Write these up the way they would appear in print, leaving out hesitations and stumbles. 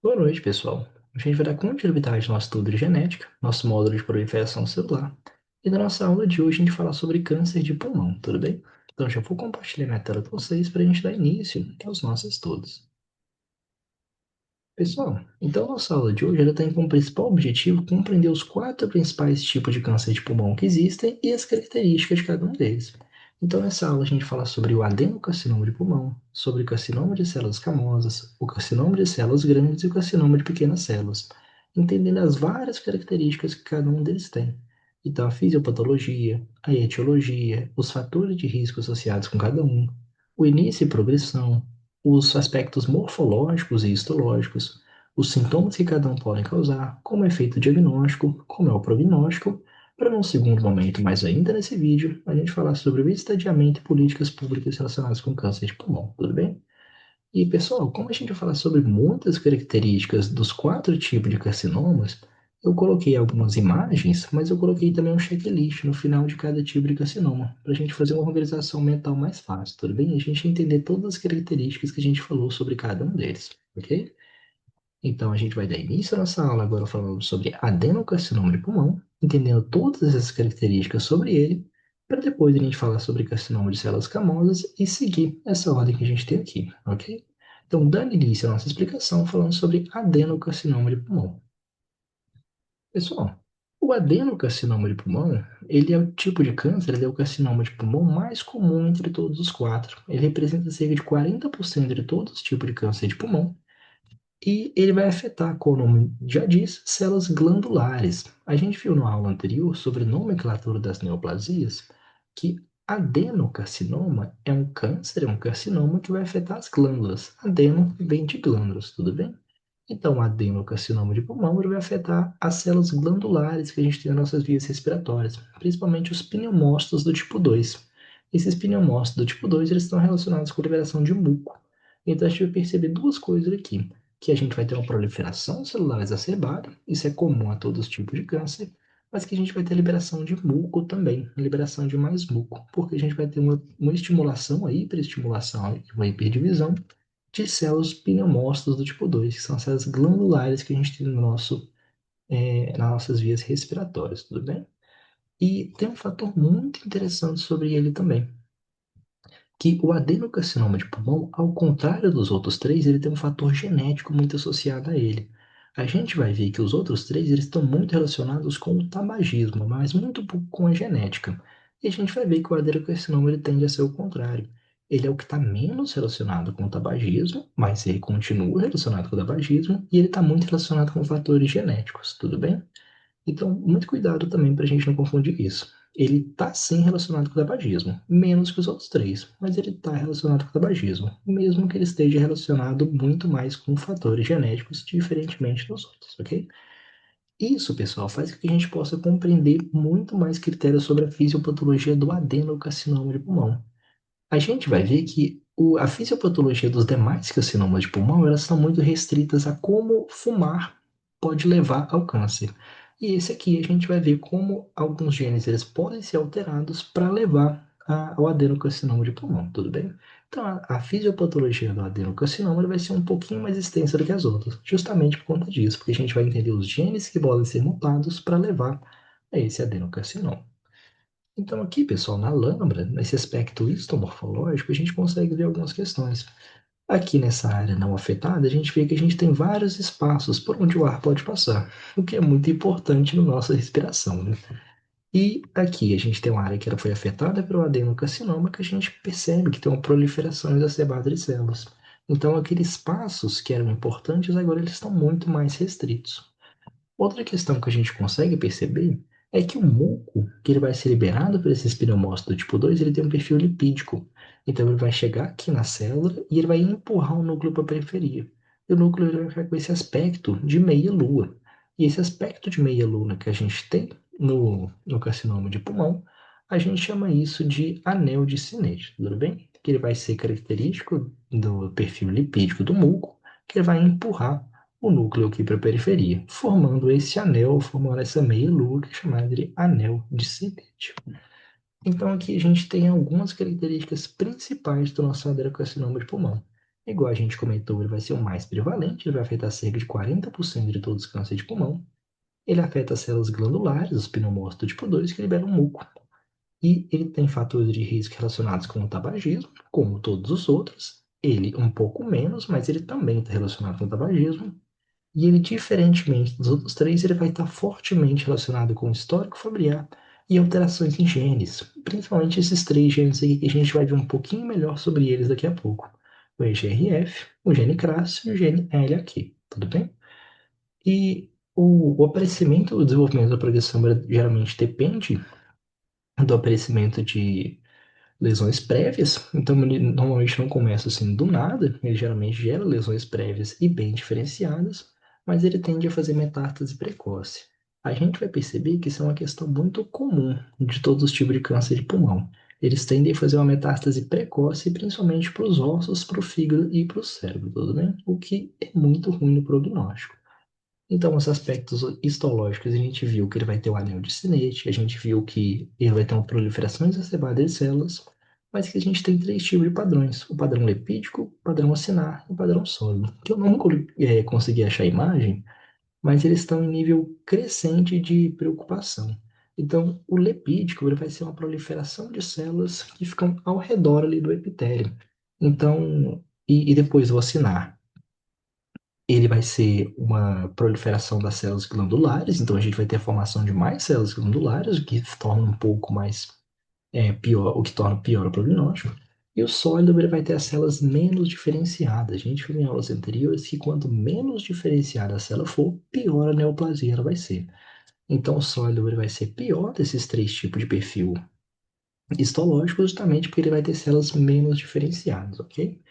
Boa noite, pessoal. A gente vai dar continuidade ao nosso estudo de genética, nosso módulo de proliferação celular. E na nossa aula de hoje a gente falar sobre câncer de pulmão, tudo bem? Então já vou compartilhar minha tela com vocês para a gente dar início aos nossos estudos. Pessoal, então nossa aula de hoje ela tem como principal objetivo compreender os quatro principais tipos de câncer de pulmão que existem e as características de cada um deles. Então nessa aula a gente fala sobre o adenocarcinoma de pulmão, sobre o carcinoma de células camosas, o carcinoma de células grandes e o carcinoma de pequenas células, entendendo as várias características que cada um deles tem. Então a fisiopatologia, a etiologia, os fatores de risco associados com cada um, o início e progressão, os aspectos morfológicos e histológicos, os sintomas que cada um pode causar, como efeito diagnóstico, como é o prognóstico, para num segundo momento, mas ainda nesse vídeo, a gente falar sobre o estadiamento e políticas públicas relacionadas com câncer de pulmão, tudo bem? E pessoal, como a gente vai falar sobre muitas características dos quatro tipos de carcinomas, eu coloquei algumas imagens, mas eu coloquei também um checklist no final de cada tipo de carcinoma, para a gente fazer uma organização mental mais fácil, tudo bem? A gente entender todas as características que a gente falou sobre cada um deles, ok? Então a gente vai dar início à nossa aula agora falando sobre adenocarcinoma de pulmão, entendendo todas essas características sobre ele, para depois a gente falar sobre carcinoma de células camosas e seguir essa ordem que a gente tem aqui, ok? Então, dando início à nossa explicação, falando sobre adenocarcinoma de pulmão. Pessoal, o adenocarcinoma de pulmão, ele é o tipo de câncer, ele é o carcinoma de pulmão mais comum entre todos os quatro. Ele representa cerca de 40% de todos os tipos de câncer de pulmão e ele vai afetar, como o nome já diz, células glandulares. A gente viu na aula anterior sobre nomenclatura das neoplasias que adenocarcinoma é um câncer, é um carcinoma que vai afetar as glândulas. Adeno vem de glândulas, tudo bem? Então, o adenocarcinoma de pulmão ele vai afetar as células glandulares que a gente tem nas nossas vias respiratórias, principalmente os pneumócitos do tipo 2. Esses pneumócitos do tipo 2 eles estão relacionados com a liberação de muco. Então, a gente vai perceber duas coisas aqui que a gente vai ter uma proliferação celular exacerbada, isso é comum a todos os tipos de câncer, mas que a gente vai ter liberação de muco também, liberação de mais muco, porque a gente vai ter uma estimulação, a hiperestimulação, uma hiperdivisão de células pneumócitos do tipo 2, que são as células glandulares que a gente tem no nas nossas vias respiratórias, tudo bem? E tem um fator muito interessante sobre ele também, que o adenocarcinoma de pulmão, ao contrário dos outros três, ele tem um fator genético muito associado a ele. A gente vai ver que os outros três eles estão muito relacionados com o tabagismo, mas muito pouco com a genética. E a gente vai ver que o adenocarcinoma ele tende a ser o contrário. Ele é o que está menos relacionado com o tabagismo, mas ele continua relacionado com o tabagismo e ele está muito relacionado com fatores genéticos, tudo bem? Então, muito cuidado também para a gente não confundir isso. Ele está sim relacionado com o tabagismo, menos que os outros três, mas ele está relacionado com o tabagismo, mesmo que ele esteja relacionado muito mais com fatores genéticos, diferentemente dos outros, ok? Isso, pessoal, faz com que a gente possa compreender muito mais critérios sobre a fisiopatologia do adenocarcinoma de pulmão. A gente vai ver que a fisiopatologia dos demais carcinomas de pulmão, elas são muito restritas a como fumar pode levar ao câncer. E esse aqui a gente vai ver como alguns genes eles podem ser alterados para levar ao adenocarcinoma de pulmão, tudo bem? Então, a fisiopatologia do adenocarcinoma ele vai ser um pouquinho mais extensa do que as outras, justamente por conta disso, porque a gente vai entender os genes que podem ser mutados para levar a esse adenocarcinoma. Então, aqui, pessoal, na lambda, nesse aspecto histomorfológico, a gente consegue ver algumas questões. Aqui nessa área não afetada, a gente vê que a gente tem vários espaços por onde o ar pode passar, o que é muito importante na nossa respiração, né? E aqui a gente tem uma área que ela foi afetada pelo adenocarcinoma, que a gente percebe que tem uma proliferação exacerbada de células. Então, aqueles espaços que eram importantes, agora eles estão muito mais restritos. Outra questão que a gente consegue perceber é que o muco, que ele vai ser liberado por esse pneumócito do tipo 2, ele tem um perfil lipídico. Então ele vai chegar aqui na célula e ele vai empurrar o núcleo para a periferia. E o núcleo ele vai ficar com esse aspecto de meia-lua. E esse aspecto de meia-lua que a gente tem no carcinoma de pulmão, a gente chama isso de anel de Sinet, tudo bem? Que ele vai ser característico do perfil lipídico do muco, que ele vai empurrar o núcleo aqui para a periferia, formando esse anel, formando essa meia-lua, que é chamada de anel de Sinet. Então aqui a gente tem algumas características principais do nosso adenocarcinoma de pulmão. Igual a gente comentou, ele vai ser o mais prevalente, ele vai afetar cerca de 40% de todos os cânceres de pulmão. Ele afeta as células glandulares, os pneumócitos tipo 2, que liberam muco. E ele tem fatores de risco relacionados com o tabagismo, como todos os outros. Ele um pouco menos, mas ele também está relacionado com o tabagismo. E ele, diferentemente dos outros três, ele vai estar fortemente relacionado com o histórico familiar e alterações em genes. Principalmente esses três genes aí que a gente vai ver um pouquinho melhor sobre eles daqui a pouco. O EGRF, o gene CRAS e o gene LAQ, tudo bem? E o aparecimento, o desenvolvimento da progressão geralmente depende do aparecimento de lesões prévias, então ele normalmente não começa assim do nada, ele geralmente gera lesões prévias e bem diferenciadas, mas ele tende a fazer metástase precoce. A gente vai perceber que isso é uma questão muito comum de todos os tipos de câncer de pulmão. Eles tendem a fazer uma metástase precoce, principalmente para os ossos, para o fígado e para o cérebro, tudo bem? O que é muito ruim no prognóstico. Então, os aspectos histológicos, a gente viu que ele vai ter o anel de Sennett, a gente viu que ele vai ter uma proliferação exacerbada de células, mas que a gente tem três tipos de padrões: o padrão lipídico, o padrão acinar e o padrão sólido, que eu não consegui achar a imagem, mas eles estão em nível crescente de preocupação. Então, o lipídico ele vai ser uma proliferação de células que ficam ao redor ali do epitélio. Então, e depois o acinar ele vai ser uma proliferação das células glandulares, então a gente vai ter a formação de mais células glandulares, o que torna um pouco mais pior, o que torna pior o prognóstico. E o sólido ele vai ter as células menos diferenciadas. A gente viu em aulas anteriores que quanto menos diferenciada a célula for, pior a neoplasia ela vai ser. Então o sólido ele vai ser pior desses três tipos de perfil histológico, justamente porque ele vai ter células menos diferenciadas, ok?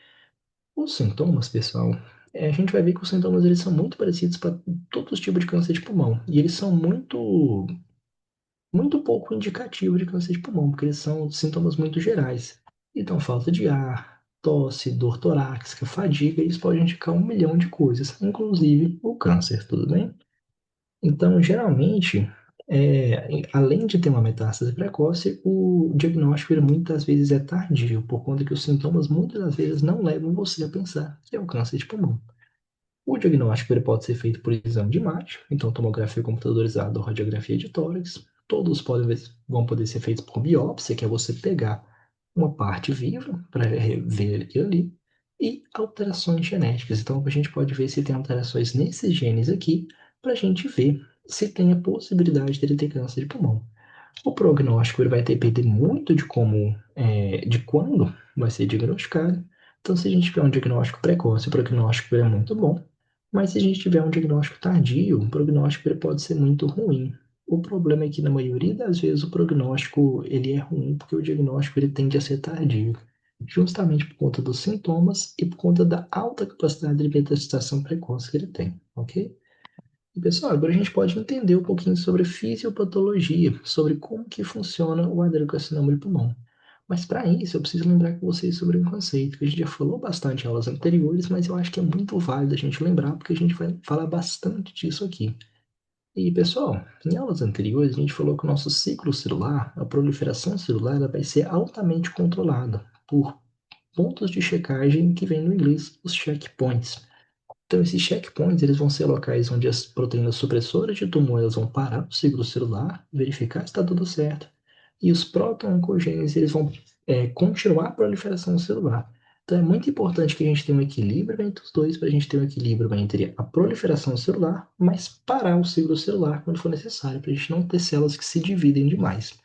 Os sintomas, pessoal, a gente vai ver que os sintomas eles são muito parecidos para todos os tipos de câncer de pulmão. E eles são muito pouco indicativos de câncer de pulmão, porque eles são sintomas muito gerais. Então, falta de ar, tosse, dor torácica, fadiga, isso pode indicar um milhão de coisas, inclusive o câncer, tudo bem? Então, geralmente, além de ter uma metástase precoce, o diagnóstico ele, muitas vezes é tardio, por conta que os sintomas muitas das vezes não levam você a pensar que é o câncer de pulmão. O diagnóstico ele pode ser feito por exame de imagem, então tomografia computadorizada ou radiografia de tórax. Todos vão poder ser feitos por biópsia, que é você pegar uma parte viva para ver aquilo ali, e alterações genéticas. Então a gente pode ver se tem alterações nesses genes aqui, para a gente ver se tem a possibilidade dele ter câncer de pulmão. O prognóstico ele vai depender muito de de quando vai ser diagnosticado. Então, se a gente tiver um diagnóstico precoce, o prognóstico ele é muito bom. Mas se a gente tiver um diagnóstico tardio, o prognóstico ele pode ser muito ruim. O problema é que, na maioria das vezes, o prognóstico ele é ruim porque o diagnóstico ele tende a ser tardio, justamente por conta dos sintomas e por conta da alta capacidade de metastação precoce que ele tem, ok? E, pessoal, agora a gente pode entender um pouquinho sobre fisiopatologia, sobre como que funciona o adenocarcinoma de pulmão. Mas para isso, eu preciso lembrar com vocês sobre um conceito que a gente já falou bastante em aulas anteriores, mas eu acho que é muito válido a gente lembrar, porque a gente vai falar bastante disso aqui. E, pessoal, em aulas anteriores, a gente falou que o nosso ciclo celular, a proliferação celular, ela vai ser altamente controlada por pontos de checagem que vem no inglês, os checkpoints. Então, esses checkpoints, eles vão ser locais onde as proteínas supressoras de tumor elas vão parar o ciclo celular, verificar se está tudo certo, e os proto-oncogenes, eles vão continuar a proliferação celular. Então, é muito importante que a gente tenha um equilíbrio entre os dois, para a gente ter um equilíbrio entre a proliferação celular, mas parar o ciclo celular quando for necessário, para a gente não ter células que se dividem demais.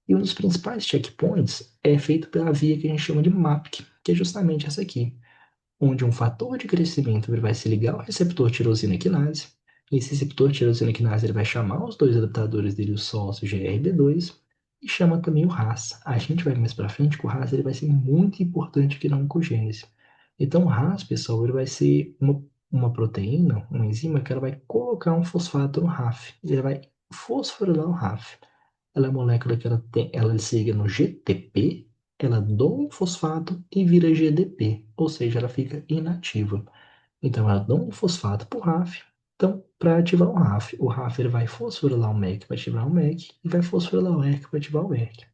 E um dos principais checkpoints é feito pela via que a gente chama de MAPK, que é justamente essa aqui, onde um fator de crescimento ele vai se ligar ao receptor tirosina quinase. Esse receptor tirosina quinase ele vai chamar os dois adaptadores dele, o sócio GRB2, e chama também o RAS. A gente vai ver mais para frente que o RAS ele vai ser muito importante aqui na oncogênese. Então, o RAS, pessoal, ele vai ser uma proteína, uma enzima, que ela vai colocar um fosfato no RAF. Ele vai fosforilar o RAF. Ela é uma molécula que ela liga no GTP, ela doa um fosfato e vira GDP, ou seja, ela fica inativa. Então, ela doa um fosfato para o RAF. Então, para ativar o RAF ele vai fosforilar o MEC para ativar o MEC e vai fosforilar o ERK para ativar o ERK.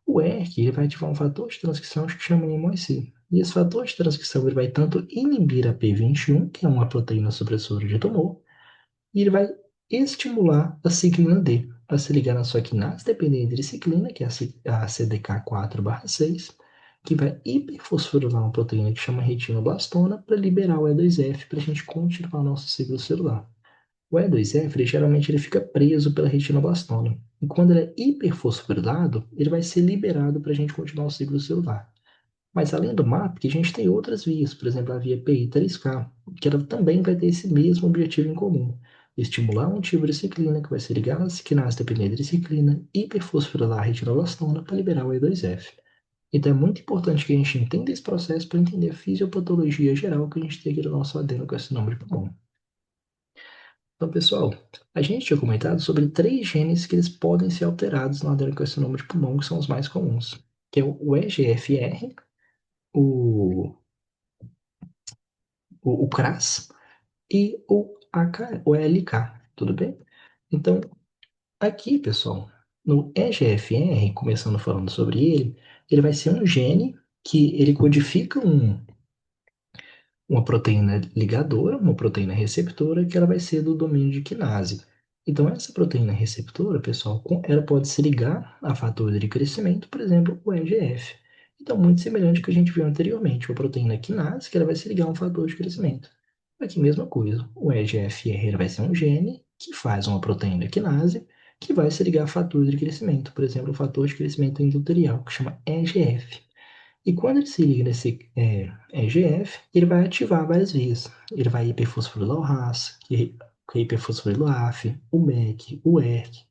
O ERK ele vai ativar um fator de transcrição que chama MOC. E esse fator de transcrição ele vai tanto inibir a P21, que é uma proteína supressora de tumor, e ele vai estimular a ciclina D a se ligar na sua quinase dependente de ciclina, que é a CDK4/6, que vai hiperfosforilar uma proteína que chama retinoblastona para liberar o E2F para a gente continuar nosso ciclo celular. O E2F, geralmente ele fica preso pela retinoblastona. E quando ele é hiperfosforilado, ele vai ser liberado para a gente continuar o ciclo celular. Mas além do MAP, a gente tem outras vias, por exemplo, a via PI3K, que ela também vai ter esse mesmo objetivo em comum. Estimular um tipo de ciclina que vai se ligar na quinase dependente de ciclina, hiperfosforilar a retinoblastona para liberar o E2F. Então é muito importante que a gente entenda esse processo para entender a fisiopatologia geral que a gente tem aqui no nosso adenocarcinoma de pulmão. Então, pessoal, a gente tinha comentado sobre 3 genes que eles podem ser alterados no adenocarcinoma de pulmão, que são os mais comuns, que é o EGFR, o, o CRAS e o LK, tudo bem? Então, aqui, pessoal, no EGFR, começando falando sobre ele vai ser um gene que ele codifica uma proteína ligadora, uma proteína receptora, que ela vai ser do domínio de quinase. Então, essa proteína receptora, pessoal, ela pode se ligar a fatores de crescimento, por exemplo, o EGF. Então, muito semelhante ao que a gente viu anteriormente, a proteína quinase, que ela vai se ligar a um fator de crescimento. Aqui, mesma coisa, o EGFR vai ser um gene que faz uma proteína quinase que vai se ligar a fatores de crescimento, por exemplo, o fator de crescimento endotelial, que chama EGF. E quando ele se liga nesse EGF, ele vai ativar várias vias. Ele vai hiperfosforilar o RAS, que hiperfosforilar o AF, o MEC, o ERK.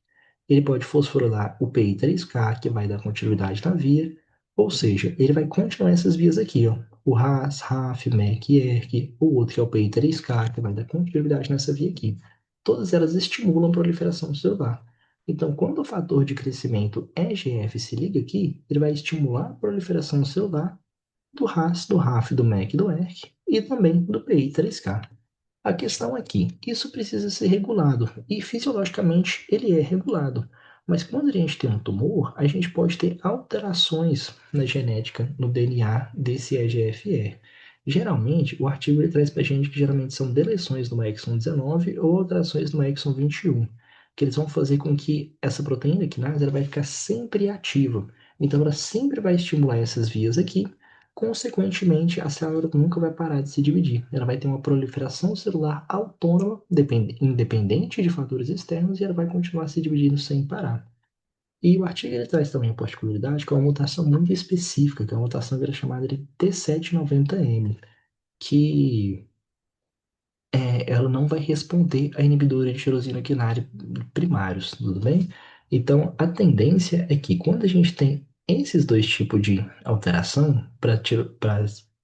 Ele pode fosforilar o PI3K, que vai dar continuidade na via. Ou seja, ele vai continuar essas vias aqui, ó. O RAS, RAF, MEC e ERK. O outro que é o PI3K, que vai dar continuidade nessa via aqui. Todas elas estimulam a proliferação celular. Então, quando o fator de crescimento EGF se liga aqui, ele vai estimular a proliferação celular do RAS, do RAF, do MEC, do ERK e também do PI3K. A questão é que isso precisa ser regulado e fisiologicamente ele é regulado. Mas quando a gente tem um tumor, a gente pode ter alterações na genética, no DNA desse EGFR. Geralmente, o artigo ele traz para a gente que geralmente são deleções no exon 19 ou alterações no exon 21, que eles vão fazer com que essa proteína quinase ela vai ficar sempre ativa. Então, ela sempre vai estimular essas vias aqui. Consequentemente, a célula nunca vai parar de se dividir. Ela vai ter uma proliferação celular autônoma, independente de fatores externos, e ela vai continuar se dividindo sem parar. E o artigo ele traz também a particularidade que é uma mutação muito específica, que é uma mutação que era chamada de T790M, que ela não vai responder a inibidores de tirosina quinária primários, tudo bem? Então, a tendência é que quando a gente tem esses dois tipos de alteração, para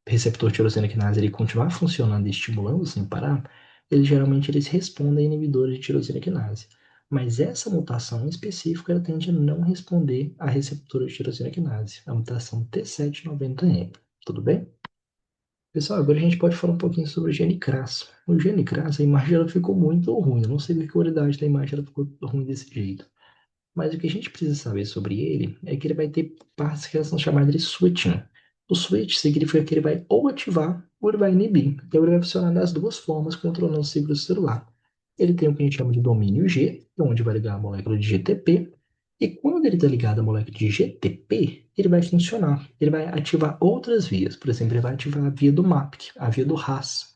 receptor tirosina quinase ele continuar funcionando e estimulando sem parar, geralmente eles respondem a inibidores de tirosina quinase. Mas essa mutação em específico, ela tende a não responder a receptora de tirosina quinase, a mutação T790M, tudo bem? Pessoal, agora a gente pode falar um pouquinho sobre o gene CRAS. O gene CRAS, a imagem ela ficou muito ruim. Eu não sei porque a qualidade da imagem ela ficou ruim desse jeito. Mas o que a gente precisa saber sobre ele é que ele vai ter partes que elas são chamadas de switching. O switch significa que ele vai ou ativar ou ele vai inibir. Então ele vai funcionar das duas formas, controlando o ciclo celular. Ele tem o que a gente chama de domínio G, que é onde vai ligar a molécula de GTP. E quando ele está ligado à molécula de GTP, ele vai funcionar. Ele vai ativar outras vias. Por exemplo, ele vai ativar a via do MAPK, a via do RAS.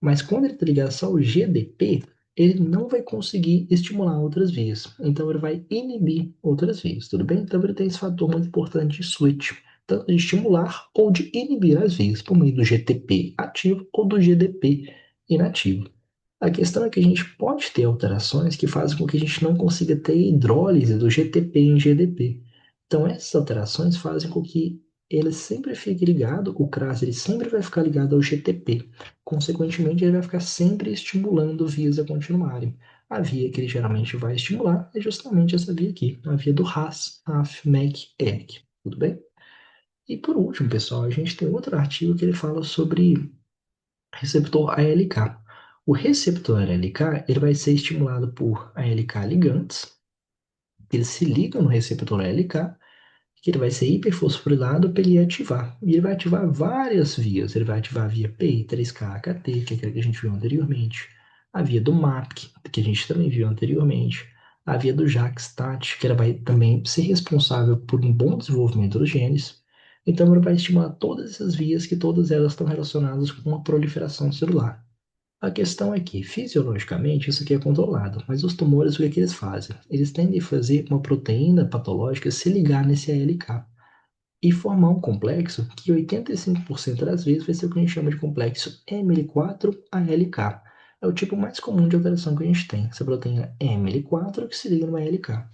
Mas quando ele está ligado só ao GDP, ele não vai conseguir estimular outras vias. Então ele vai inibir outras vias, tudo bem? Então ele tem esse fator muito importante de switch, tanto de estimular ou de inibir as vias, por meio do GTP ativo ou do GDP inativo. A questão é que a gente pode ter alterações que fazem com que a gente não consiga ter hidrólise do GTP em GDP. Então essas alterações fazem com que ele sempre fique ligado, o CRAS ele sempre vai ficar ligado ao GTP. Consequentemente, ele vai ficar sempre estimulando vias a continuarem. A via que ele geralmente vai estimular é justamente essa via aqui, a via do RAS, AF, MEC, ERK. Tudo bem? E por último, pessoal, a gente tem outro artigo que ele fala sobre receptor ALK. O receptor ALK ele vai ser estimulado por ALK ligantes, eles se ligam no receptor ALK que ele vai ser hiperfosforilado para ele ativar. E ele vai ativar várias vias. Ele vai ativar a via PI3K-AKT, que é aquela que a gente viu anteriormente, a via do MAPK, que a gente também viu anteriormente, a via do JAK-STAT, que ela vai também ser responsável por um bom desenvolvimento dos genes. Então, ela vai estimular todas essas vias, que todas elas estão relacionadas com a proliferação celular. A questão é que, fisiologicamente, isso aqui é controlado, mas os tumores, o que é que eles fazem? Eles tendem a fazer uma proteína patológica se ligar nesse ALK e formar um complexo que 85% das vezes vai ser o que a gente chama de complexo ML4-ALK. É o tipo mais comum de alteração que a gente tem, essa proteína ML4 que se liga no ALK.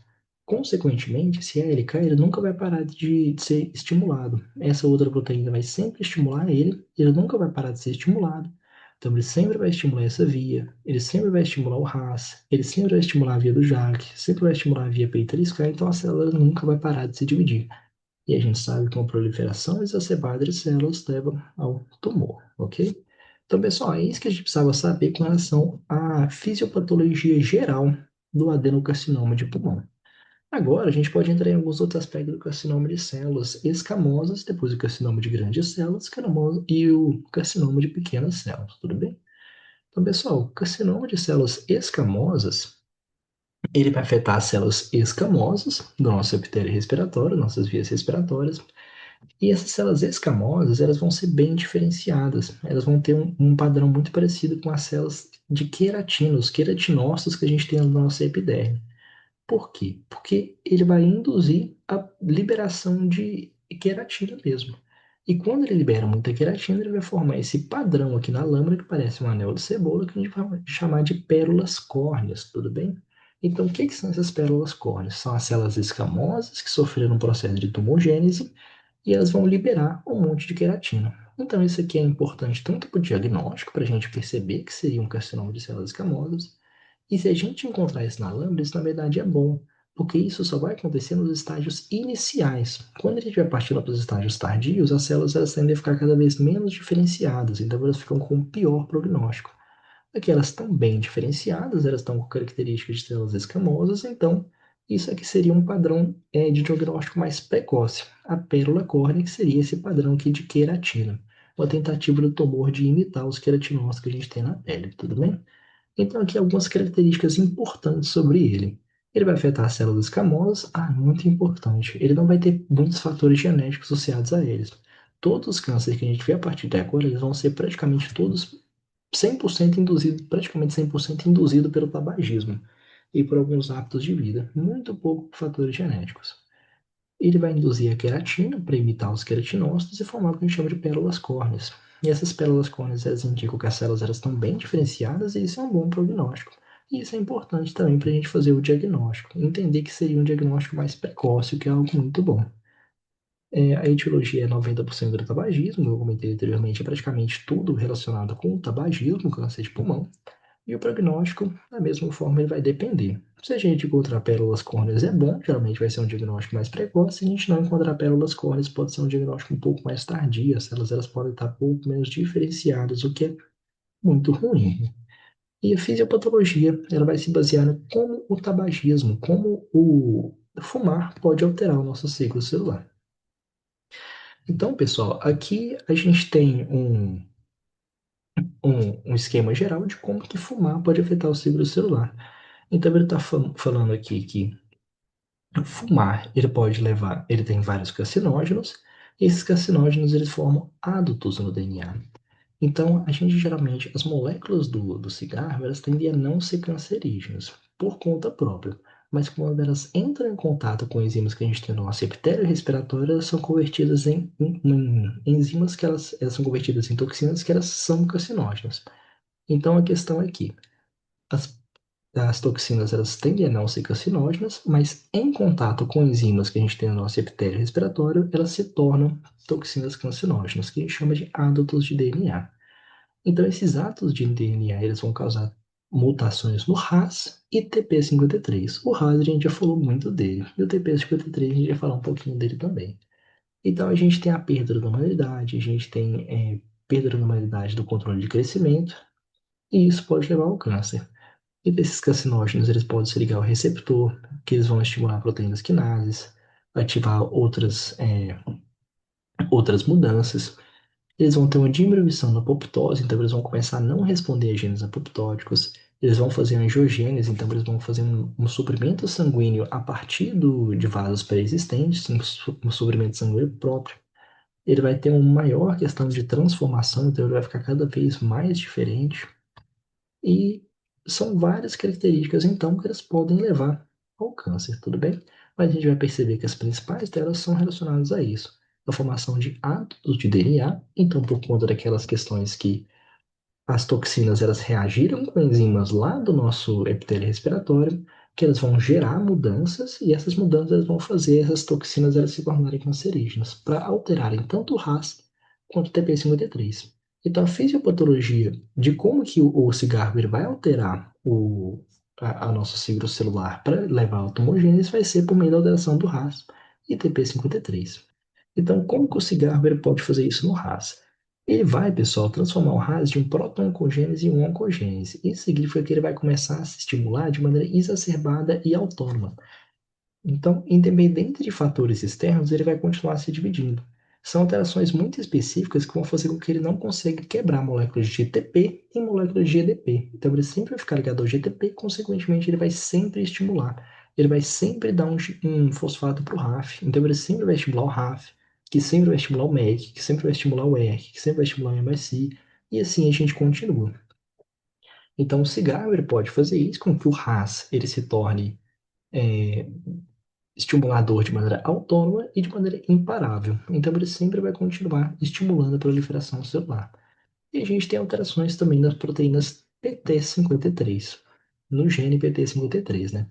Consequentemente, esse ALK ele nunca vai parar de ser estimulado. Essa outra proteína vai sempre estimular ele nunca vai parar de ser estimulado. Então, ele sempre vai estimular essa via, ele sempre vai estimular o RAS, ele sempre vai estimular a via do JAK, sempre vai estimular a via PI3K, então a célula nunca vai parar de se dividir. E a gente sabe que uma proliferação exacerbada de células leva ao tumor, ok? Então, pessoal, é isso que a gente precisava saber com relação à fisiopatologia geral do adenocarcinoma de pulmão. Agora, a gente pode entrar em alguns outros aspectos do carcinoma de células escamosas, depois o carcinoma de grandes células e o carcinoma de pequenas células, tudo bem? Então, pessoal, o carcinoma de células escamosas, ele vai afetar as células escamosas do nosso epitélio respiratório, nossas vias respiratórias, e essas células escamosas, elas vão ser bem diferenciadas, elas vão ter um padrão muito parecido com as células de queratina, os queratinócitos que a gente tem no nosso epiderme. Por quê? Porque ele vai induzir a liberação de queratina mesmo. E quando ele libera muita queratina, ele vai formar esse padrão aqui na lâmina que parece um anel de cebola, que a gente vai chamar de pérolas córneas, tudo bem? Então, o que que são essas pérolas córneas? São as células escamosas que sofreram um processo de tumogênese e elas vão liberar um monte de queratina. Então, isso aqui é importante tanto para o diagnóstico, para a gente perceber que seria um carcinoma de células escamosas, e se a gente encontrar isso na lâmina, isso na verdade é bom, porque isso só vai acontecer nos estágios iniciais. Quando a gente vai partindo para os estágios tardios, as células elas tendem a ficar cada vez menos diferenciadas, então elas ficam com um pior prognóstico. Aqui elas estão bem diferenciadas, elas estão com características de células escamosas, então isso aqui seria um padrão de diagnóstico mais precoce. A pérola córnea, que seria esse padrão aqui de queratina, uma tentativa do tumor de imitar os queratinócitos que a gente tem na pele, tudo bem? Então, aqui algumas características importantes sobre ele. Ele vai afetar as células escamosas, muito importante. Ele não vai ter muitos fatores genéticos associados a eles. Todos os cânceres que a gente vê a partir de agora, eles vão ser praticamente todos 100% induzido, praticamente 100% induzido pelo tabagismo e por alguns hábitos de vida, muito pouco por fatores genéticos. Ele vai induzir a queratina para imitar os queratinócitos e formar o que a gente chama de pérolas córneas. E essas pérolas córneas elas indicam que as células elas estão bem diferenciadas e isso é um bom prognóstico. E isso é importante também para a gente fazer o diagnóstico, entender que seria um diagnóstico mais precoce, o que é algo muito bom. A etiologia é 90% do tabagismo, como eu comentei anteriormente, é praticamente tudo relacionado com o tabagismo, câncer de pulmão. E o prognóstico, da mesma forma, ele vai depender. Se a gente encontrar pérolas córneas é bom, geralmente vai ser um diagnóstico mais precoce. Se a gente não encontrar pérolas córneas, pode ser um diagnóstico um pouco mais tardio. As células elas podem estar um pouco menos diferenciadas, o que é muito ruim. E a fisiopatologia, ela vai se basear no como o tabagismo, como o fumar pode alterar o nosso ciclo celular. Então, pessoal, aqui a gente tem um esquema geral de como que fumar pode afetar o ciclo celular. Então ele está falando aqui que fumar ele pode levar, ele tem vários carcinógenos, e esses carcinógenos eles formam hádutos no DNA. Então a gente geralmente, as moléculas do cigarro, elas tendem a não ser cancerígenas por conta própria. Mas quando elas entram em contato com enzimas que a gente tem no nosso epitélio respiratório, elas são convertidas em enzimas que elas são convertidas em toxinas que elas são carcinógenas. Então a questão é que as, as toxinas elas tendem a não ser carcinógenas, mas em contato com enzimas que a gente tem no nosso epitélio respiratório, elas se tornam toxinas cancerígenas, que a gente chama de ádutos de DNA. Então esses átomos de DNA eles vão causar mutações no RAS e TP53. O RAS a gente já falou muito dele, e o TP53 a gente vai falar um pouquinho dele também. Então a gente tem a perda da humanidade, a gente tem perda da humanidade do controle de crescimento, e isso pode levar ao câncer. E desses carcinógenos, eles podem se ligar ao receptor, que eles vão estimular proteínas quinases. ativar outras mudanças. Eles vão ter uma diminuição na apoptose, então eles vão começar a não responder a genes apoptóticos. Eles vão fazer angiogênese, então eles vão fazer um suprimento sanguíneo a partir de vasos pré-existentes, um suprimento sanguíneo próprio. Ele vai ter uma maior questão de transformação, então ele vai ficar cada vez mais diferente. E são várias características, então, que eles podem levar ao câncer, tudo bem? Mas a gente vai perceber que as principais delas são relacionadas a isso. A formação de átomos de DNA, então, por conta daquelas questões que as toxinas elas reagiram com enzimas lá do nosso epitélio respiratório, que elas vão gerar mudanças e essas mudanças vão fazer essas toxinas elas se tornarem cancerígenas, para alterarem tanto o RAS quanto o TP53. Então, a fisiopatologia de como que o cigarro ele vai alterar a nosso ciclo celular para levar à tumogênese vai ser por meio da alteração do RAS e TP53. Então, como que o cigarro ele pode fazer isso no RAS? Ele vai, pessoal, transformar o RAS de um proto-oncogênese em um oncogênese. Isso significa que ele vai começar a se estimular de maneira exacerbada e autônoma. Então, independente de fatores externos, ele vai continuar se dividindo. São alterações muito específicas que vão fazer com que ele não consiga quebrar moléculas de GTP em moléculas de GDP. Então, ele sempre vai ficar ligado ao GTP, consequentemente, ele vai sempre estimular. Ele vai sempre dar um fosfato para o RAF. Então, ele sempre vai estimular o RAF, que sempre vai estimular o MEC, que sempre vai estimular o ERK, que sempre vai estimular o MSI. E assim a gente continua. Então, o cigarro ele pode fazer isso com que o RAS ele se torne é, estimulador de maneira autônoma e de maneira imparável. Então, ele sempre vai continuar estimulando a proliferação celular. E a gente tem alterações também nas proteínas PT53, no gene PT53, né?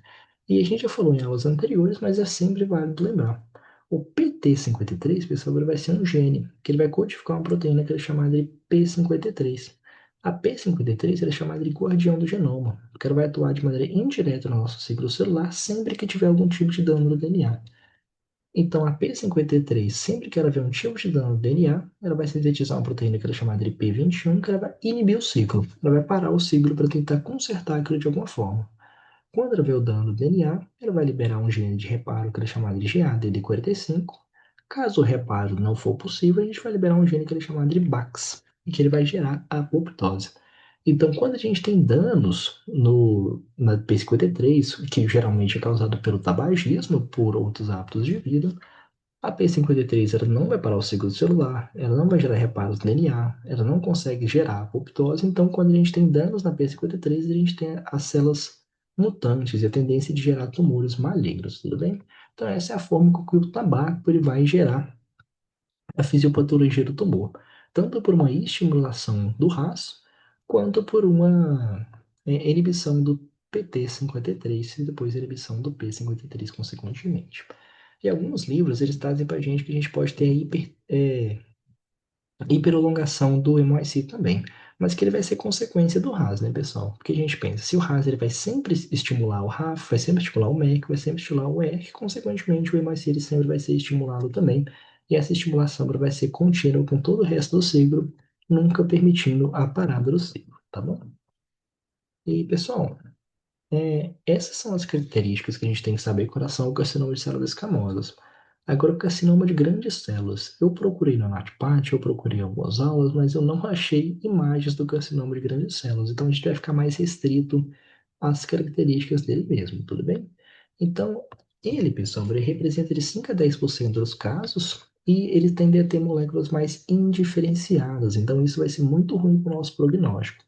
E a gente já falou em aulas anteriores, mas é sempre válido lembrar. O PT53, pessoal, ele vai ser um gene que ele vai codificar uma proteína que é chamada de P53. A P53 é chamada de guardião do genoma, porque ela vai atuar de maneira indireta no nosso ciclo celular sempre que tiver algum tipo de dano no DNA. Então, a P53, sempre que ela vê um tipo de dano no DNA, ela vai sintetizar uma proteína que ela é chamada de P21, que ela vai inibir o ciclo. Ela vai parar o ciclo para tentar consertar aquilo de alguma forma. Quando ela vê o dano do DNA, ela vai liberar um gene de reparo que ela é chamado de GADD45. Caso o reparo não for possível, a gente vai liberar um gene que ele é chamado de BAX, e que ele vai gerar a apoptose. Então, quando a gente tem danos na P53, que geralmente é causado pelo tabagismo, por outros hábitos de vida, a P53 ela não vai parar o ciclo celular, ela não vai gerar reparos no DNA, ela não consegue gerar apoptose. Então, quando a gente tem danos na P53, a gente tem as células mutantes e a tendência de gerar tumores malignos, tudo bem? Então, essa é a forma com que o tabaco ele vai gerar a fisiopatologia do tumor, tanto por uma estimulação do RAS, quanto por uma inibição do PT53 e depois inibição do P53 consequentemente. E alguns livros, eles trazem para a gente que a gente pode ter a hiperalongação do MYC também, mas que ele vai ser consequência do RAS, né, pessoal? Porque a gente pensa, se o RAS ele vai sempre estimular o RAF, vai sempre estimular o MEC, vai sempre estimular o ERK, consequentemente o MYC ele sempre vai ser estimulado também, e essa estimulação vai ser contínua com todo o resto do ciclo, nunca permitindo a parada do ciclo, tá bom? E, pessoal, essas são as características que a gente tem que saber com relação ao carcinoma de células escamosas. Agora, o carcinoma de grandes células. Eu procurei na NATPAT, eu procurei algumas aulas, mas eu não achei imagens do carcinoma de grandes células. Então, a gente vai ficar mais restrito às características dele mesmo, tudo bem? Então, ele, pessoal, ele representa de 5 a 10% dos casos e ele tende a ter moléculas mais indiferenciadas. Então, isso vai ser muito ruim para o nosso prognóstico.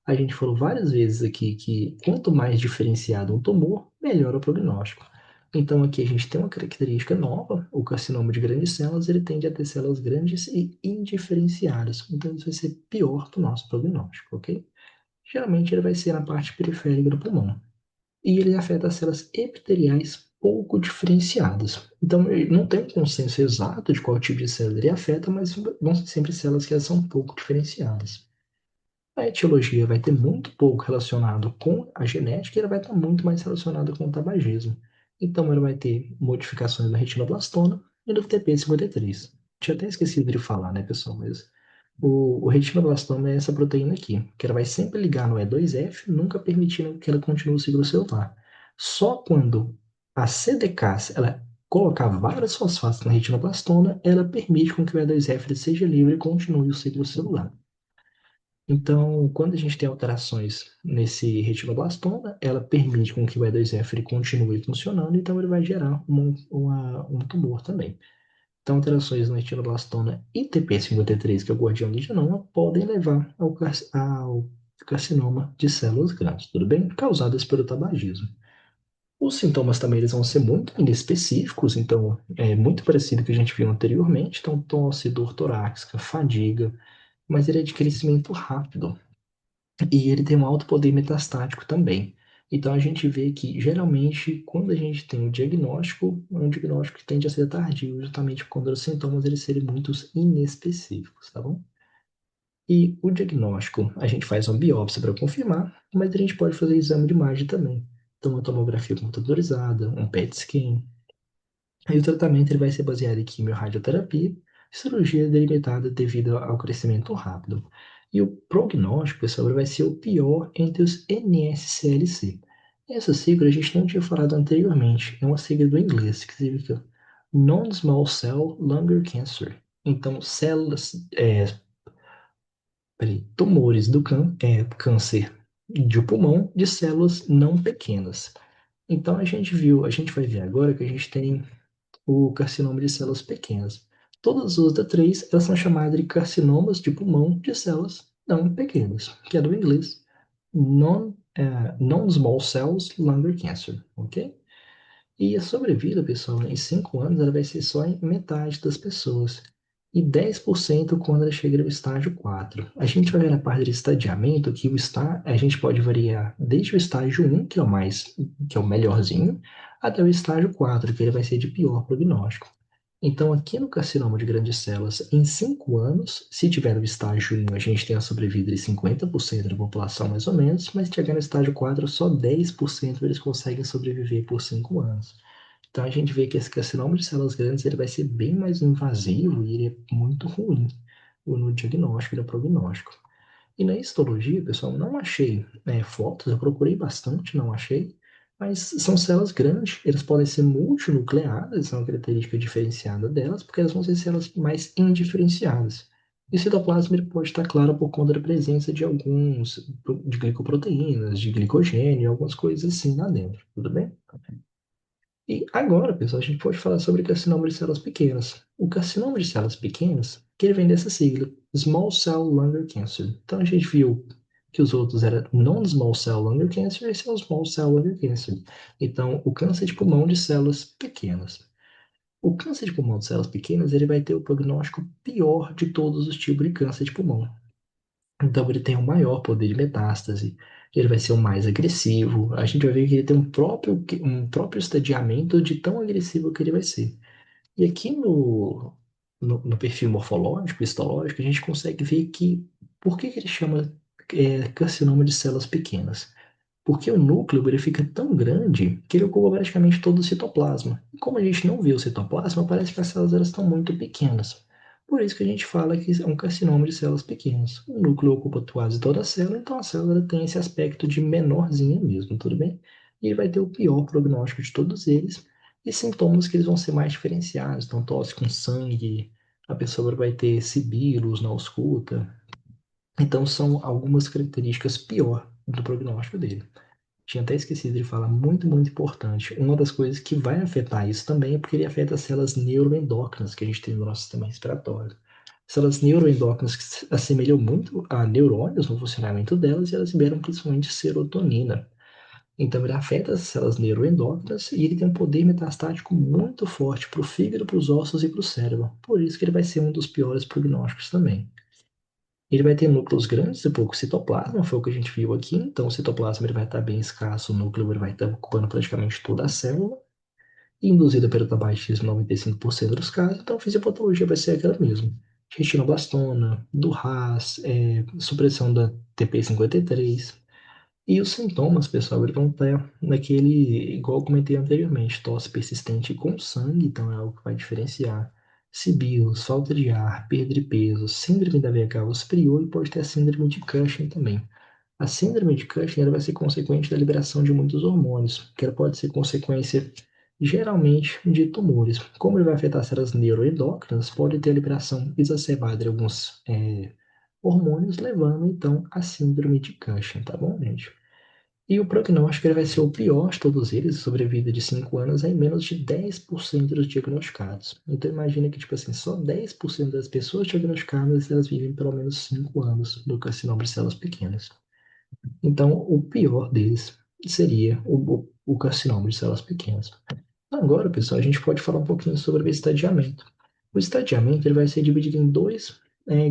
A gente falou várias vezes aqui que quanto mais diferenciado um tumor, melhor o prognóstico. Então aqui a gente tem uma característica nova, o carcinoma de grandes células, ele tende a ter células grandes e indiferenciadas. Então isso vai ser pior para o nosso prognóstico, ok? Geralmente ele vai ser na parte periférica do pulmão. E ele afeta as células epiteliais pouco diferenciadas. Então ele não tem um consenso exato de qual tipo de célula ele afeta, mas vão ser sempre células que são pouco diferenciadas. A etiologia vai ter muito pouco relacionado com a genética e ela vai estar muito mais relacionada com o tabagismo. Então, ela vai ter modificações na retinoblastona e no TP53. Tinha até esquecido de falar, né, pessoal? Mas o retinoblastoma é essa proteína aqui, que ela vai sempre ligar no E2F, nunca permitindo que ela continue o ciclo celular. Só quando a CDK ela colocar vários fosfatos na retinoblastona, ela permite com que o E2F seja livre e continue o ciclo celular. Então, quando a gente tem alterações nesse retinoblastoma, ela permite com que o E2F ele continue funcionando, então ele vai gerar um tumor também. Então, alterações no retinoblastoma e TP53, que é o guardião de genoma, podem levar ao carcinoma de células grandes, tudo bem? Causadas pelo tabagismo. Os sintomas também eles vão ser muito inespecíficos, então é muito parecido com o que a gente viu anteriormente, então tosse, dor torácica, fadiga, mas ele é de crescimento rápido e ele tem um alto poder metastático também. Então a gente vê que geralmente quando a gente tem o diagnóstico, é um diagnóstico que tende a ser tardio, justamente quando os sintomas eles serem muito inespecíficos, tá bom? E o diagnóstico, a gente faz uma biópsia para confirmar, mas a gente pode fazer exame de imagem também. Então, uma tomografia computadorizada, um PET scan. Aí o tratamento ele vai ser baseado em quimio-radioterapia, cirurgia delimitada devido ao crescimento rápido. E o prognóstico, pessoal, ele vai ser o pior entre os NSCLC. Essa sigla a gente não tinha falado anteriormente, é uma sigla do inglês, que significa Non-Small Cell Lung Cancer. Então, células, tumores do câncer de pulmão de células não pequenas. Então a gente vai ver agora que a gente tem o carcinoma de células pequenas. Todas as outras três, elas são chamadas de carcinomas de pulmão de células não pequenas, que é do inglês non-small cells lung cancer, ok? E a sobrevida, pessoal, em 5 anos, ela vai ser só em metade das pessoas. E 10% quando ela chega no estágio 4. A gente vai ver na parte de estadiamento que a gente pode variar desde o estágio 1, que é o que é o melhorzinho, até o estágio 4, que ele vai ser de pior prognóstico. Então, aqui no carcinoma de grandes células, em 5 anos, se tiver no estágio 1, a gente tem a sobrevida de 50% da população, mais ou menos, mas se chegar no estágio 4, só 10% eles conseguem sobreviver por 5 anos. Então, a gente vê que esse carcinoma de células grandes ele vai ser bem mais invasivo e ele é muito ruim no diagnóstico e no prognóstico. E na histologia, pessoal, não achei fotos, eu procurei bastante, não achei, mas são células grandes, elas podem ser multinucleadas, são uma característica diferenciada delas, porque elas vão ser células mais indiferenciadas. E o citoplasma ele pode estar claro por conta da presença de de glicoproteínas, de glicogênio, algumas coisas assim lá dentro, tudo bem? E agora, pessoal, a gente pode falar sobre carcinoma de células pequenas. O carcinoma de células pequenas, que ele vem dessa sigla, Small Cell Lung Cancer. Então a gente viu que os outros eram Non-Small Cell Lung Cancer e esse é o Small Cell Lung Cancer. Então, o câncer de pulmão de células pequenas. O câncer de pulmão de células pequenas, ele vai ter o prognóstico pior de todos os tipos de câncer de pulmão. Então, ele tem o maior poder de metástase, ele vai ser o mais agressivo. A gente vai ver que ele tem um próprio estadiamento de tão agressivo que ele vai ser. E aqui no perfil morfológico, histológico, a gente consegue ver que por que ele chama carcinoma de células pequenas? Porque o núcleo ele fica tão grande que ele ocupa praticamente todo o citoplasma. E como a gente não vê o citoplasma, parece que as células elas estão muito pequenas. Por isso que a gente fala que é um carcinoma de células pequenas. O núcleo ocupa quase toda a célula, então a célula tem esse aspecto de menorzinha mesmo, tudo bem? E ele vai ter o pior prognóstico de todos eles e sintomas que eles vão ser mais diferenciados. Então, tosse com sangue, a pessoa vai ter sibilos na ausculta. Então, são algumas características pior do prognóstico dele. Tinha até esquecido de falar, muito importante. Uma das coisas que vai afetar isso também é porque ele afeta as células neuroendócrinas que a gente tem no nosso sistema respiratório. Células neuroendócrinas que se assemelham muito a neurônios no funcionamento delas e elas liberam principalmente serotonina. Então ele afeta as células neuroendócrinas e ele tem um poder metastático muito forte para o fígado, para os ossos e para o cérebro. Por isso que ele vai ser um dos piores prognósticos também. Ele vai ter núcleos grandes e pouco citoplasma, foi o que a gente viu aqui. Então, o citoplasma ele vai estar bem escasso, o núcleo ele vai estar ocupando praticamente toda a célula, induzida pelo tabagismo em 95% dos casos. Então, a fisiopatologia vai ser aquela mesmo. Retinoblastoma, do RAS, supressão da TP53. E os sintomas, pessoal, eles vão estar naquele, igual eu comentei anteriormente, tosse persistente com sangue, então é algo que vai diferenciar. Sibilos, falta de ar, perda de peso, síndrome da veia cava superior e pode ter a síndrome de Cushing também. A síndrome de Cushing ela vai ser consequente da liberação de muitos hormônios, que ela pode ser consequência geralmente de tumores. Como ele vai afetar células neuroendócrinas, pode ter a liberação exacerbada de alguns hormônios, levando então à síndrome de Cushing, tá bom, gente? E o prognóstico ele vai ser o pior de todos eles, sobrevida de 5 anos é em menos de 10% dos diagnosticados. Então imagina que, tipo assim, só 10% das pessoas diagnosticadas, elas vivem pelo menos 5 anos do carcinoma de células pequenas. Então, o pior deles seria o carcinoma de células pequenas. Agora, pessoal, a gente pode falar um pouquinho sobre o estadiamento. O estadiamento ele vai ser dividido em dois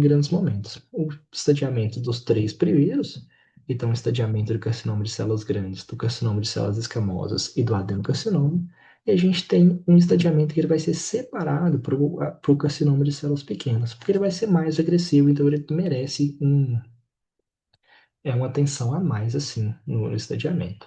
grandes momentos. O estadiamento dos três primeiros, então o estadiamento do carcinoma de células grandes, do carcinoma de células escamosas e do adenocarcinoma. E a gente tem um estadiamento que ele vai ser separado para o carcinoma de células pequenas, porque ele vai ser mais agressivo, então ele merece uma atenção a mais, assim, no estadiamento.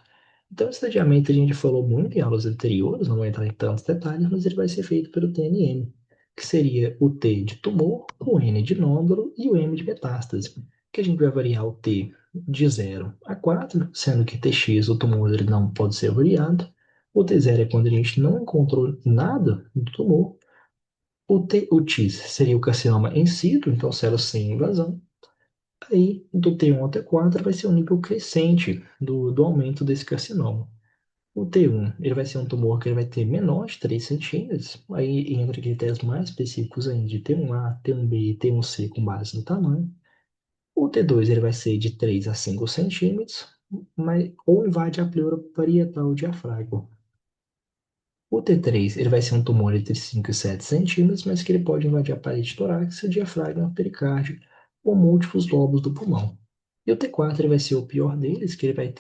Então, o estadiamento a gente falou muito em aulas anteriores, não vou entrar em tantos detalhes, mas ele vai ser feito pelo TNM, que seria o T de tumor, o N de nódulo e o M de metástase, que a gente vai variar o T de 0 a 4, sendo que TX, o tumor, ele não pode ser variado. O T0 é quando a gente não encontrou nada do tumor. O TIS seria o carcinoma em situ, então células sem invasão. Aí, do T1 ao T4 vai ser um nível crescente do aumento desse carcinoma. O T1, ele vai ser um tumor que ele vai ter menor de 3 centímetros, aí entra critérios mais específicos ainda de T1A, T1B e T1C com base no tamanho. O T2, ele vai ser de 3 a 5 centímetros, ou invade a pleura parietal diafragma. O T3, ele vai ser um tumor entre 5 e 7 centímetros, mas que ele pode invadir a parede torácica, diafragma, pericárdio ou múltiplos lobos do pulmão. E o T4 ele vai ser o pior deles, que ele vai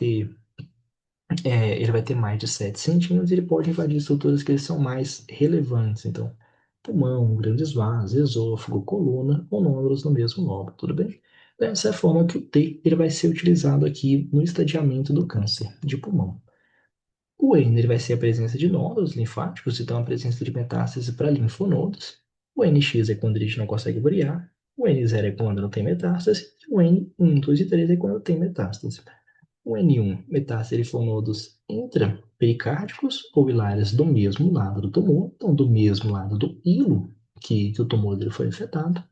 ter mais de 7 centímetros e ele pode invadir estruturas que eles são mais relevantes. Então, pulmão, grandes vasos, esôfago, coluna ou nódulos no mesmo lobo, tudo bem? Dessa é a forma que o T ele vai ser utilizado aqui no estadiamento do câncer de pulmão. O N ele vai ser a presença de nódulos linfáticos, então a presença de metástase para linfonodos. O NX é quando a gente não consegue variar. O N0 é quando não tem metástase. E o N1, 2 e 3 é quando tem metástase. O N1, metástase linfonodos intrapericárdicos ou hilários do mesmo lado do tumor, então do mesmo lado do hilo que o tumor dele foi afetado.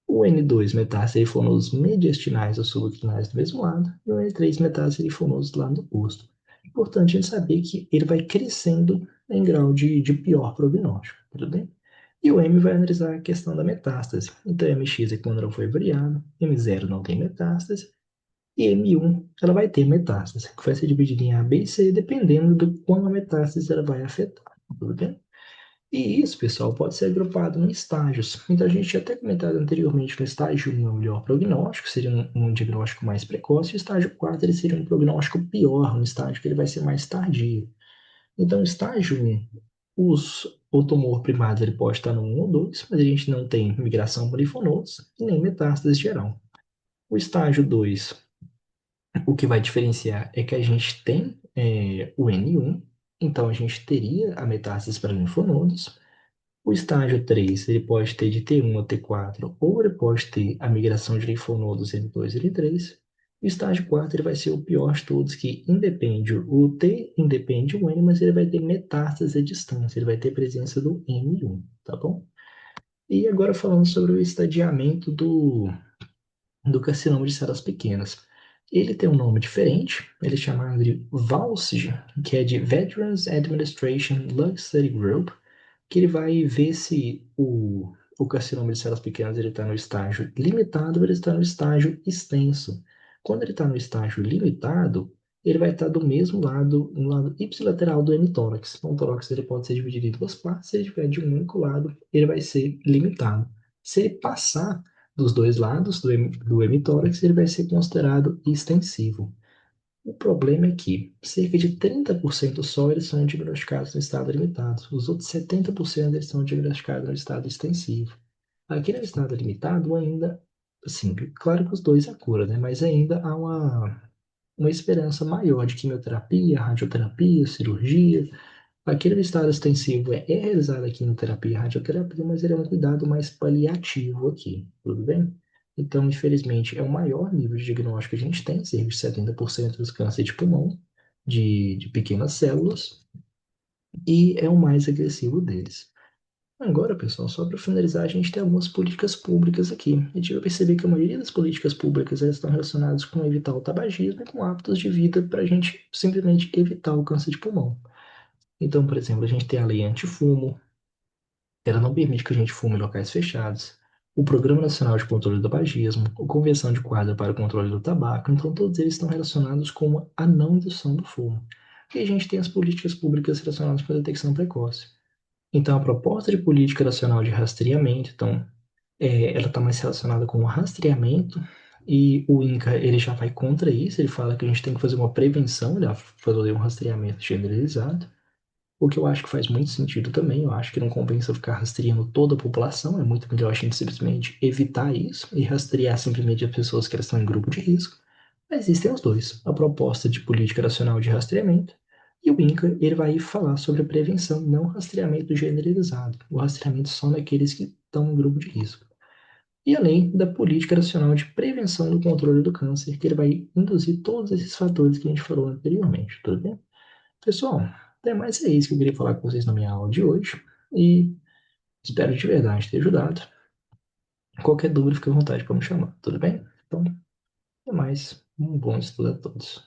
O N2, metástase linfonodos mediastinais ou subactinais do mesmo lado. E o N3, metástase linfonodos do lado oposto. Importante a gente saber que ele vai crescendo em grau de pior prognóstico, tudo bem? E o M vai analisar a questão da metástase. Então, MX é quando não foi variado, M0 não tem metástase, e M1 ela vai ter metástase, que vai ser dividida em A, B e C, dependendo do quão a metástase ela vai afetar, tudo bem? E isso, pessoal, pode ser agrupado em estágios. Então, a gente tinha até comentado anteriormente no estágio 1 é o melhor prognóstico, seria um diagnóstico mais precoce, e o estágio 4 ele seria um prognóstico pior, um estágio que ele vai ser mais tardio. Então, estágio 1, o tumor primário ele pode estar no 1 ou 2, mas a gente não tem migração por linfonodos e nem metástase geral. O estágio 2, o que vai diferenciar é que a gente tem o N1, então a gente teria a metástase para linfonodos. O estágio 3 ele pode ter de T1 a T4, ou ele pode ter a migração de linfonodos N2 e N3. O estágio 4 ele vai ser o pior de todos, que independe o T, independe o N, mas ele vai ter metástase à distância, ele vai ter presença do M1, tá bom? E agora falando sobre o estadiamento do carcinoma de células pequenas. Ele tem um nome diferente, ele é chamado de VALSG, que é de Veterans Administration Lung Study Group, que ele vai ver se o carcinoma de células pequenas ele está no estágio limitado ou ele está no estágio extenso. Quando ele está no estágio limitado, ele vai estar do mesmo lado, no lado ipsilateral do hemitórax. Então, o tórax ele pode ser dividido em duas partes, se ele estiver de um único lado, ele vai ser limitado. Se ele passar dos dois lados do hemitórax, ele vai ser considerado extensivo. O problema é que cerca de 30% só eles são diagnosticados no estado limitado. Os outros 70% eles são diagnosticados no estado extensivo. Aqui no estado limitado ainda, assim, claro que os dois é cura, né? Mas ainda há uma esperança maior de quimioterapia, radioterapia, cirurgia. Aqui no estado extensivo é realizada a quimioterapia e radioterapia, mas ele é um cuidado mais paliativo aqui, tudo bem? Então, infelizmente, é o maior nível de diagnóstico que a gente tem, cerca de 70% dos cânceres de pulmão, de pequenas células. e é o mais agressivo deles. Agora, pessoal, só para finalizar, a gente tem algumas políticas públicas aqui. A gente vai perceber que a maioria das políticas públicas elas estão relacionadas com evitar o tabagismo e com hábitos de vida para a gente simplesmente evitar o câncer de pulmão. Então, por exemplo, a gente tem a lei antifumo, ela não permite que a gente fume em locais fechados. O Programa Nacional de Controle do Tabagismo, a Convenção de Quadro para o Controle do Tabaco, então todos eles estão relacionados com a não indução do fumo. E a gente tem as políticas públicas relacionadas com a detecção precoce. Então, a proposta de política nacional de rastreamento, então, ela está mais relacionada com o rastreamento, e o INCA ele já vai contra isso, ele fala que a gente tem que fazer uma prevenção, ele vai fazer um rastreamento generalizado. O que eu acho que faz muito sentido também, eu acho que não compensa ficar rastreando toda a população, é muito melhor a gente simplesmente evitar isso e rastrear simplesmente as pessoas que estão em grupo de risco. Mas existem os dois, a proposta de política nacional de rastreamento e o INCA, ele vai falar sobre a prevenção, não rastreamento generalizado, o rastreamento só naqueles que estão em grupo de risco. E além da política nacional de prevenção do controle do câncer, que ele vai induzir todos esses fatores que a gente falou anteriormente, tudo bem? Pessoal, até mais é isso que eu queria falar com vocês na minha aula de hoje. E espero de verdade ter ajudado. Qualquer dúvida, fique à vontade para me chamar, tudo bem? Então, até mais. Um bom estudo a todos.